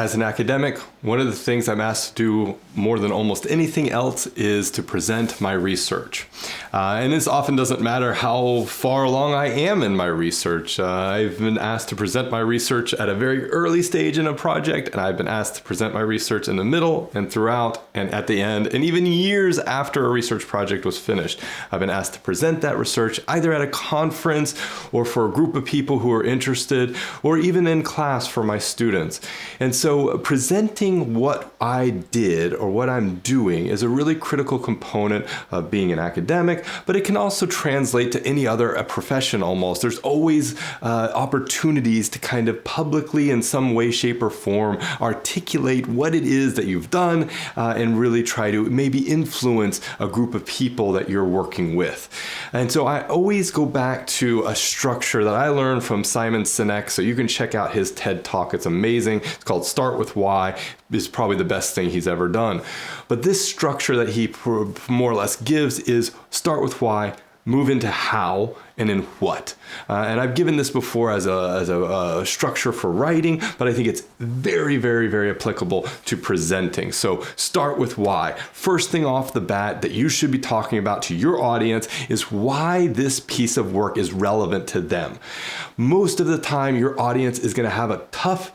As an academic, one of the things I'm asked to do more than almost anything else is to present my research. And this often doesn't matter how far along I am in my research. I've been asked to present my research at a very early stage in a project, and I've been asked to present my research in the middle and throughout and at the end, and even years after a research project was finished. I've been asked to present that research either at a conference or for a group of people who are interested, or even in class for my students. And so presenting what I did or what I'm doing is a really critical component of being an academic, but it can also translate to any other profession almost. There's always opportunities to kind of publicly in some way, shape, or form articulate what it is that you've done and really try to maybe influence a group of people that you're working with. And so I always go back to a structure that I learned from Simon Sinek, so you can check out his TED Talk. It's amazing. It's called Start with Why. Is probably the best thing he's ever done. But this structure that he more or less gives is start with why, move into how, and then what. And I've given this before as a structure for writing, but I think it's very, very, very applicable to presenting. So start with why. First thing off the bat that you should be talking about to your audience is why this piece of work is relevant to them. Most of the time, your audience is going to have a tough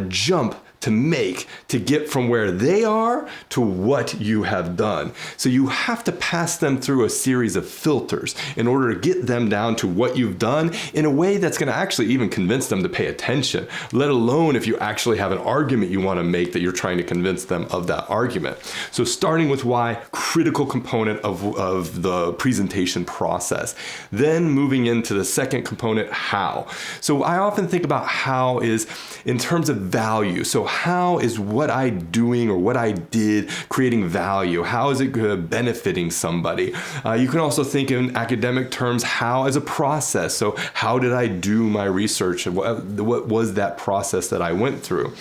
jump to make to get from where they are to what you have done. So you have to pass them through a series of filters in order to get them down to what you've done in a way that's going to actually even convince them to pay attention, let alone if you actually have an argument you want to make that you're trying to convince them of that argument. So starting with why, critical component of the presentation process. Then moving into the second component, how. So I often think about how is in terms of value. So how is what I'm doing or what I did creating value? How is it benefiting somebody? You can also think in academic terms, how as a process. So how did I do my research? What was that process that I went through?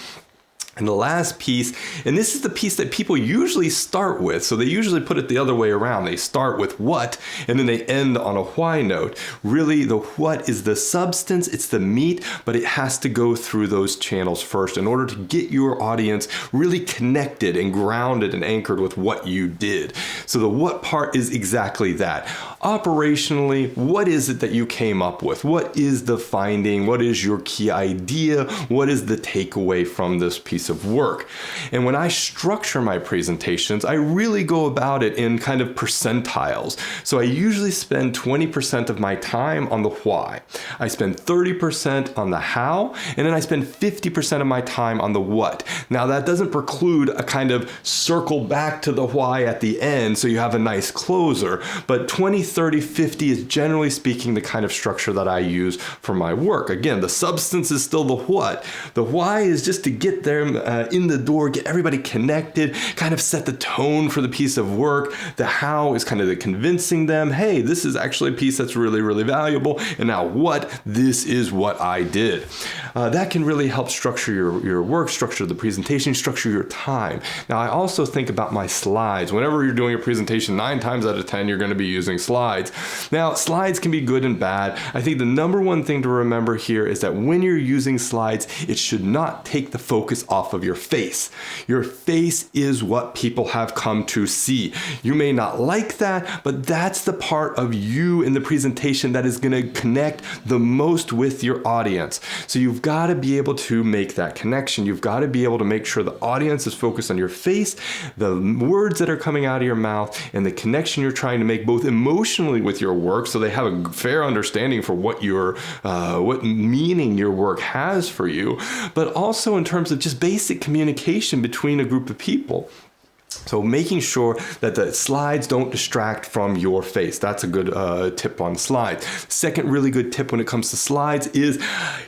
And the last piece, and this is the piece that people usually start with. So they usually put it the other way around. They start with what, and then they end on a why note. Really, the what is the substance, it's the meat, but it has to go through those channels first in order to get your audience really connected and grounded and anchored with what you did. So the what part is exactly that. Operationally, what is it that you came up with? What is the finding? What is your key idea? What is the takeaway from this piece of work? And when I structure my presentations, I really go about it in kind of percentiles. So I usually spend 20% of my time on the why. I spend 30% on the how, and then I spend 50% of my time on the what. Now that doesn't preclude a kind of circle back to the why at the end so you have a nice closer, but 20, 30, 50 is generally speaking the kind of structure that I use for my work. Again, the substance is still the what. The why is just to get them in the door, get everybody connected, kind of set the tone for the piece of work. The how is kind of the convincing them, hey, this is actually a piece that's really, really valuable. And now what? This is what I did. That can really help structure your work, structure the presentation, structure your time. Now, I also think about my slides. Whenever you're doing a presentation, 9 times out of 10, you're going to be using slides. Now, slides can be good and bad. I think the number one thing to remember here is that when you're using slides, it should not take the focus off of your face. Your face is what people have come to see. You may not like that, but that's the part of you in the presentation that is going to connect the most with your audience. So you've got to be able to make that connection. You've got to be able to make sure the audience is focused on your face, the words that are coming out of your mouth, and the connection you're trying to make both emotionally with your work so they have a fair understanding for what meaning your work has for you, but also in terms of just basic communication between a group of people. So making sure that the slides don't distract from your face. That's a good tip on slides. Second really good tip when it comes to slides is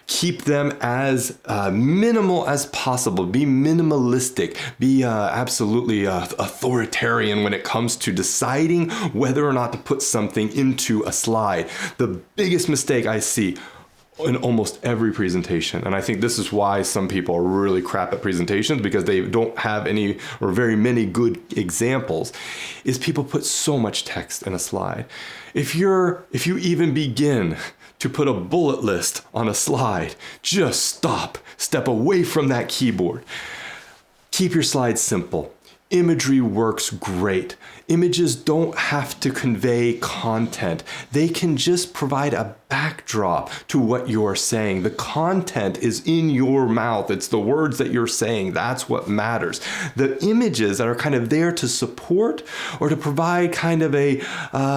keep them as minimal as possible. Be minimalistic. Be absolutely authoritarian when it comes to deciding whether or not to put something into a slide. The biggest mistake I see in almost every presentation. And I think this is why some people are really crap at presentations, because they don't have any or very many good examples, is people put so much text in a slide. If you even begin to put a bullet list on a slide. Just step away from that keyboard. Keep your slides simple. Imagery works great. Images don't have to convey content. They can just provide a backdrop to what you're saying. The content is in your mouth. It's the words that you're saying. That's what matters. The images that are kind of there to support or to provide kind of a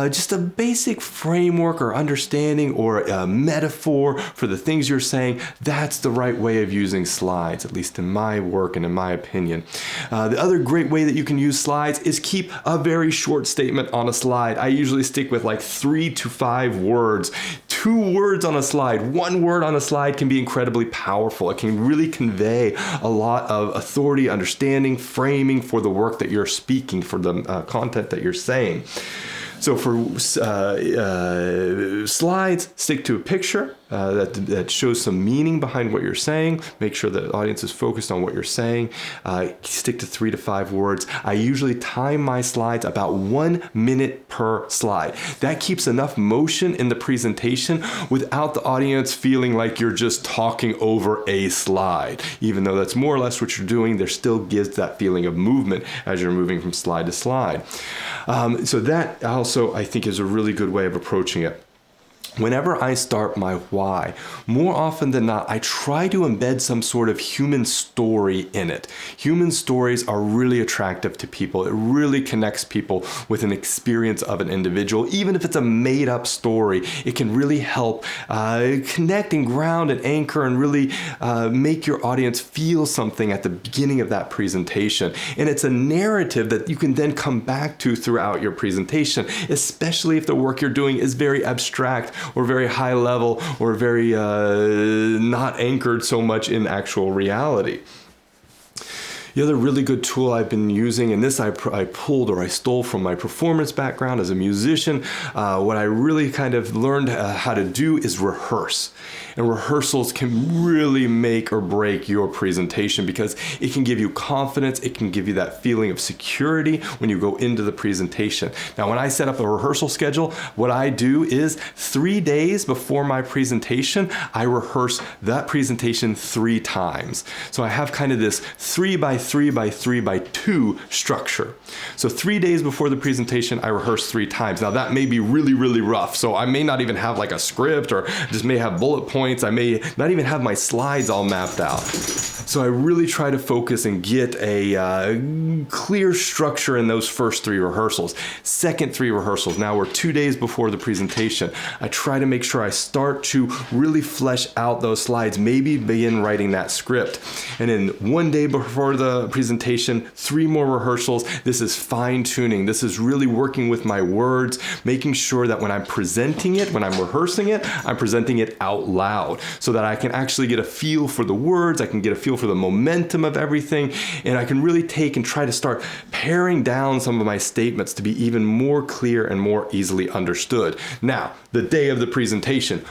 just a basic framework or understanding or a metaphor for the things you're saying, that's the right way of using slides, at least in my work and in my opinion. The other great way that you can use slides is keep a very short statement on a slide. I usually stick with like 3 to 5 words. 2 words on a slide, 1 word on a slide can be incredibly powerful. It can really convey a lot of authority, understanding, framing for the work that you're speaking, for the content that you're saying. So for slides, stick to a picture that shows some meaning behind what you're saying. Make sure the audience is focused on what you're saying. Stick to 3 to 5 words. I usually time my slides about 1 minute per slide. That keeps enough motion in the presentation without the audience feeling like you're just talking over a slide. Even though that's more or less what you're doing, there still gives that feeling of movement as you're moving from slide to slide. So that also, I think, is a really good way of approaching it. Whenever I start my why, more often than not, I try to embed some sort of human story in it. Human stories are really attractive to people. It really connects people with an experience of an individual. Even if it's a made-up story, it can really help connect and ground and anchor and really make your audience feel something at the beginning of that presentation. And it's a narrative that you can then come back to throughout your presentation, especially if the work you're doing is very abstract or very high level or very not anchored so much in actual reality. The other really good tool I've been using, and this I pulled or I stole from my performance background as a musician, what I really kind of learned how to do is rehearse. And rehearsals can really make or break your presentation because it can give you confidence, it can give you that feeling of security when you go into the presentation. Now, when I set up a rehearsal schedule, what I do is 3 days before my presentation, I rehearse that presentation 3 times. So I have kind of this 3 by 3 by 3 by 2 structure. So 3 days before the presentation, I rehearse 3 times. Now that may be really, really rough. So I may not even have like a script or just may have bullet points. I may not even have my slides all mapped out. So I really try to focus and get a clear structure in those first 3 rehearsals. Second 3 rehearsals, now we're 2 days before the presentation. I try to make sure I start to really flesh out those slides, maybe begin writing that script. And then 1 day before the presentation, 3 more rehearsals. This is fine tuning. This is really working with my words, making sure that when I'm presenting it, when I'm rehearsing it, I'm presenting it out loud so that I can actually get a feel for the words, I can get a feel for the momentum of everything, and I can really take and try to start paring down some of my statements to be even more clear and more easily understood. Now, the day of the presentation,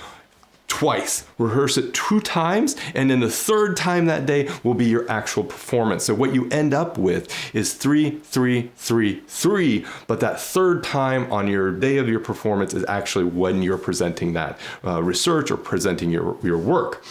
twice. Rehearse it 2 times, and then the 3rd time that day will be your actual performance. So what you end up with is 3, 3, 3, 3, but that 3rd time on your day of your performance is actually when you're presenting that research or presenting your work.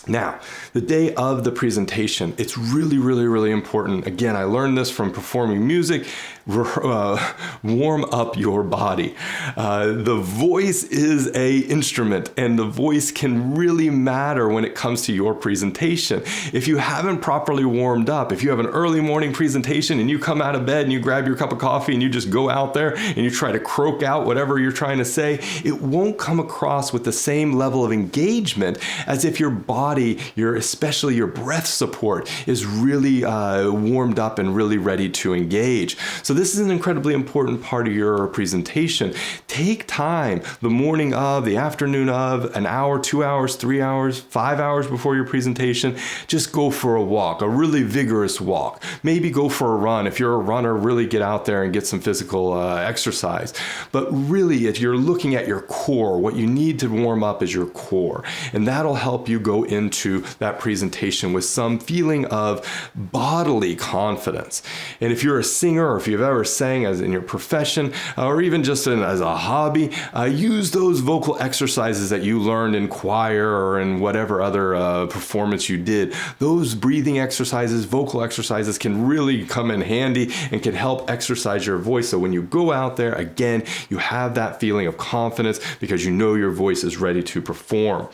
Now, the day of the presentation, it's really, really, really important. Again, I learned this from performing music. Warm up your body. The voice is an instrument, and the voice can really matter when it comes to your presentation. If you haven't properly warmed up, if you have an early morning presentation and you come out of bed and you grab your cup of coffee and you just go out there and you try to croak out whatever you're trying to say, it won't come across with the same level of engagement as if your body, especially your breath support, is really warmed up and really ready to engage. So this is an incredibly important part of your presentation. Take time the morning of, the afternoon of, an hour, 2 hours, 3 hours, 5 hours before your presentation. Just go for a walk, a really vigorous walk. Maybe go for a run. If you're a runner, really get out there and get some physical exercise. But really, if you're looking at your core, what you need to warm up is your core. And that'll help you go into that that presentation with some feeling of bodily confidence. And if you're a singer, or if you've ever sang as in your profession, or even just as a hobby, use those vocal exercises that you learned in choir or in whatever other performance you did. Those breathing exercises, vocal exercises can really come in handy and can help exercise your voice. So when you go out there, again, you have that feeling of confidence because you know your voice is ready to perform.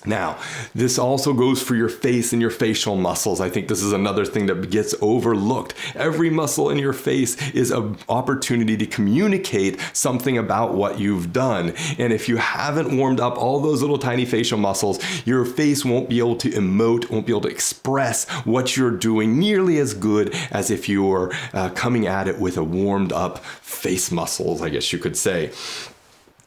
Now, this also goes for your face and your facial muscles. I think this is another thing that gets overlooked. Every muscle in your face is an opportunity to communicate something about what you've done. And if you haven't warmed up all those little tiny facial muscles, your face won't be able to emote, won't be able to express what you're doing nearly as good as if you were coming at it with a warmed up face muscles, I guess you could say.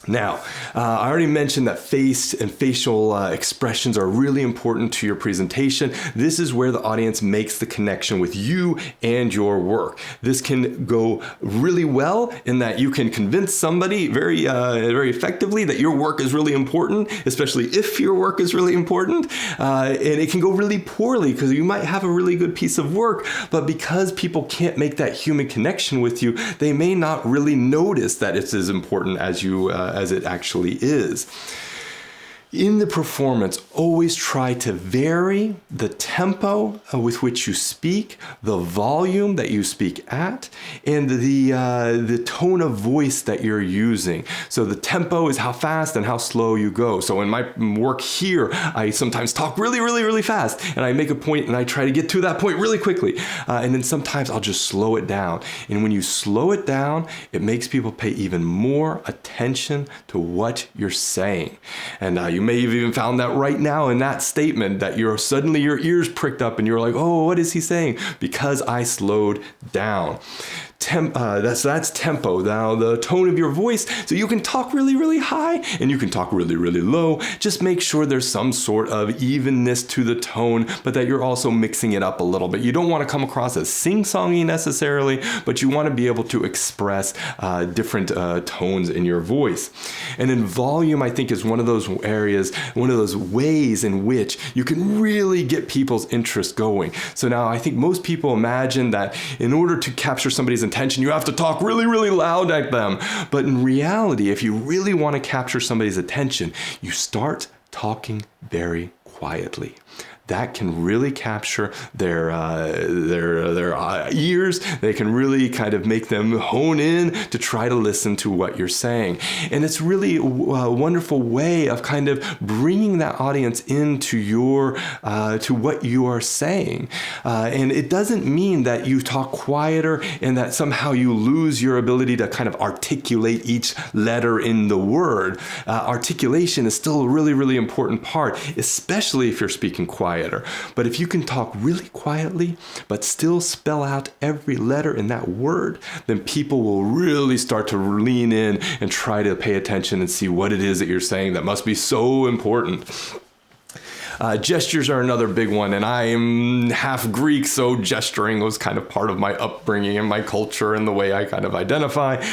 Now, I already mentioned that face and facial expressions are really important to your presentation. This is where the audience makes the connection with you and your work. This can go really well in that you can convince somebody very effectively that your work is really important, especially if your work is really important. And it can go really poorly because you might have a really good piece of work, but because people can't make that human connection with you, they may not really notice that it's as important as it actually is. In the performance, always try to vary the tempo with which you speak, the volume that you speak at, and the tone of voice that you're using. So the tempo is how fast and how slow you go. So in my work here, I sometimes talk really, really, really fast, and I make a point and I try to get to that point really quickly. And then sometimes I'll just slow it down. And when you slow it down, it makes people pay even more attention to what you're saying. And you may have even found that right now in that statement that suddenly your ears pricked up and you're like, oh, what is he saying? Because I slowed down. That's tempo. Now the tone of your voice, so you can talk really, really high and you can talk really, really low. Just make sure there's some sort of evenness to the tone, but that you're also mixing it up a little bit. You don't want to come across as sing-songy necessarily, but you want to be able to express different tones in your voice. And then volume, I think, is one of those areas, one of those ways in which you can really get people's interest going. So now I think most people imagine that in order to capture somebody's attention, you have to talk really, really loud at them. But in reality, if you really want to capture somebody's attention, you start talking very quietly. That can really capture their ears. They can really kind of make them hone in to try to listen to what you're saying. And it's really a wonderful way of kind of bringing that audience into to what you are saying. And it doesn't mean that you talk quieter and that somehow you lose your ability to kind of articulate each letter in the word. Articulation is still a really, really important part, especially if you're speaking quieter. But if you can talk really quietly, but still spell out every letter in that word, then people will really start to lean in and try to pay attention and see what it is that you're saying that must be so important. Gestures are another big one, and I am half Greek, so gesturing was kind of part of my upbringing and my culture and the way I kind of identify.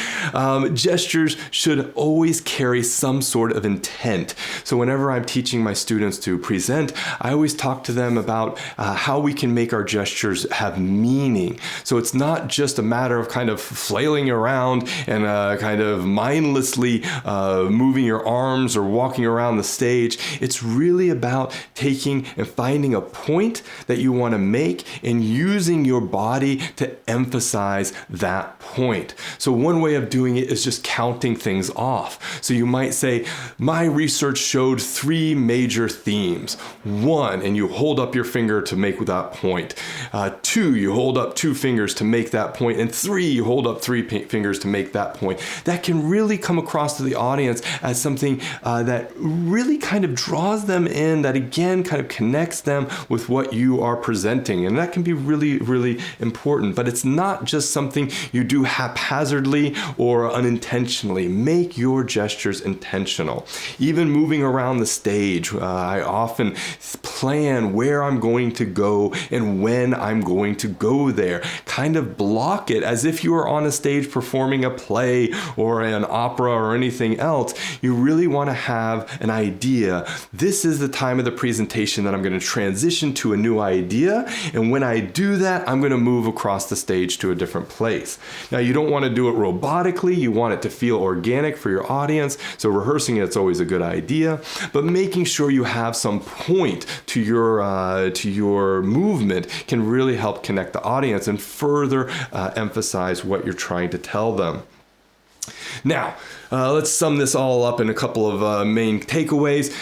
Gestures should always carry some sort of intent. So whenever I'm teaching my students to present, I always talk to them about how we can make our gestures have meaning. So it's not just a matter of kind of flailing around and kind of mindlessly moving your arms or walking around the stage. It's really about taking and finding a point that you want to make and using your body to emphasize that point. So one way of doing it is just counting things off. So you might say, my research showed 3 major themes. 1, and you hold up your finger to make that point. 2, you hold up 2 fingers to make that point. And 3, you hold up 3 fingers to make that point. That can really come across to the audience as something that really kind of draws them in, that again kind of connects them with what you are presenting. And that can be really, really important. But it's not just something you do haphazardly or unintentionally. Make your gestures intentional. Even moving around the stage, I often plan where I'm going to go and when I'm going to go there. Kind of block it as if you were on a stage performing a play or an opera or anything else. You really want to have an idea. This is the time of the presentation presentation that I'm going to transition to a new idea. And when I do that, I'm going to move across the stage to a different place. Now, you don't want to do it robotically. You want it to feel organic for your audience. So rehearsing it's always a good idea, but making sure you have some point to your movement can really help connect the audience and further emphasize what you're trying to tell them. Now, let's sum this all up in a couple of main takeaways.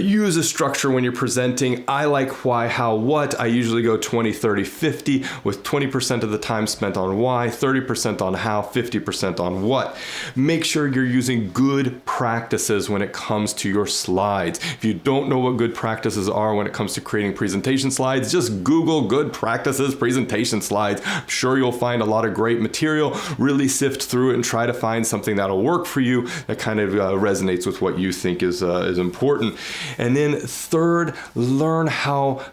Use a structure when you're presenting. I like why, how, what. I usually go 20, 30, 50 with 20% of the time spent on why, 30% on how, 50% on what. Make sure you're using good practices when it comes to your slides. If you don't know what good practices are when it comes to creating presentation slides, just Google good practices presentation slides. I'm sure you'll find a lot of great material. Really sift through it and try to find something that'll work for you that kind of resonates with what you think is important. And then third, learn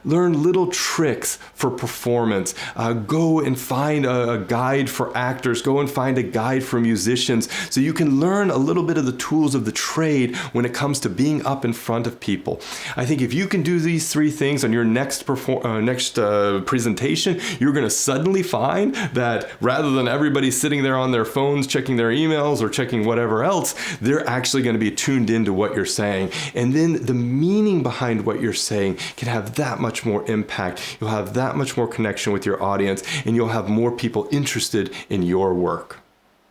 little tricks for performance. Go and find a guide for actors. Go and find a guide for musicians so you can learn a little bit of the tools of the trade when it comes to being up in front of people. I think if you can do these three things on your next presentation, you're going to suddenly find that rather than everybody sitting there on their phones checking their emails or checking whatever else, they're actually going to be tuned into what you're saying. And then the meaning behind what you're saying can have that much more impact. You'll have that much more connection with your audience, and you'll have more people interested in your work.